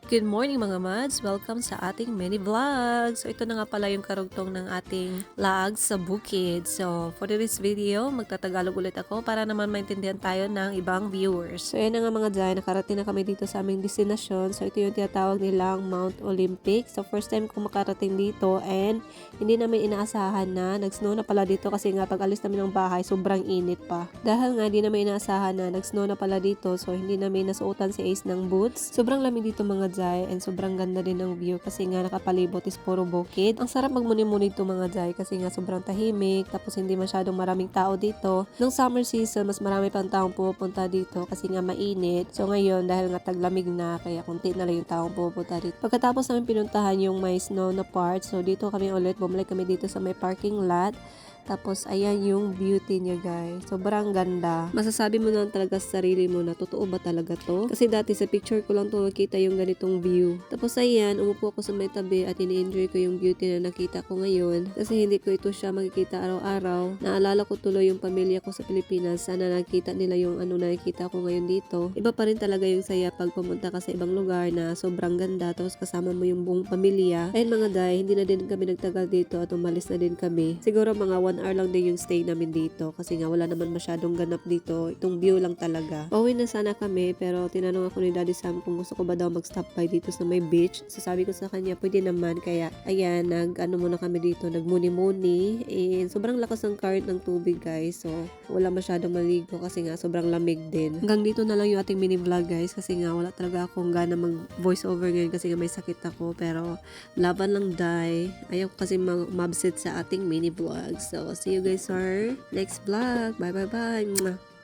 Good morning mga mads! Welcome sa ating mini vlog! So ito na nga pala yung karugtong ng ating vlog sa bukid. So for this video, magtatagalog ulit ako para naman maintindihan tayo ng ibang viewers. So yan na nga mga dyan, nakarating na kami dito sa aming destinasyon. So ito yung tinatawag nilang Mount Olympic. So first time kong makarating dito and hindi namin inaasahan na nag-snow na pala dito kasi nga pag alis namin ng bahay, sobrang init pa. Dahil nga hindi namin inaasahan na nag-snow na pala dito, so hindi namin nasuotan si Ace ng boots. Sobrang lamig dito mga Jai and sobrang ganda din ng view kasi nga nakapalibot is puro bukid. Ang sarap magmuni-muni dito mga Jai kasi nga sobrang tahimik tapos hindi masyadong maraming tao dito. Nung summer season mas marami pang taong pupunta dito kasi nga mainit. So ngayon dahil nga taglamig na kaya kunti na lang yung taong pupunta dito. Pagkatapos namin pinuntahan yung may snow na part, so dito kami ulit bumalik kami dito sa may parking lot. Tapos, ayan yung beauty niya, guys. Sobrang ganda. Masasabi mo lang talaga sa sarili mo na totoo ba talaga to? Kasi dati sa picture ko lang to nakita yung ganitong view. Tapos, ayan, umupo ako sa may tabi at ini-enjoy ko yung beauty na nakita ko ngayon. Kasi hindi ko ito siya makikita araw-araw. Naalala ko tuloy yung pamilya ko sa Pilipinas. Sana nakita nila yung ano na nakita ko ngayon dito. Iba pa rin talaga yung saya pag pumunta ka sa ibang lugar na sobrang ganda. Tapos kasama mo yung buong pamilya. Ayun mga day, hindi na din kami nagtagal dito at umalis na din kami. Siguro mga 1 hour lang din yung stay namin dito kasi nga wala naman masyadong ganap dito. Itong view lang talaga. Pauwi na sana kami pero tinanong ako ni Daddy Sam kung gusto ko ba daw mag-stop by dito sa may beach. So sabi ko sa kanya pwede naman kaya ayan nag-ano muna kami dito nagmuni-muni and sobrang lakas ng current ng tubig guys. So wala masyadong maligo kasi nga sobrang lamig din. Hanggang dito na lang yung ating mini vlog guys kasi nga wala talaga akong gana mag voice over ngayon kasi nga may sakit ako pero laban lang dai. Ayaw ko kasi mabset sa ating mini vlog. So see you guys our next vlog. Bye bye bye. Mwah.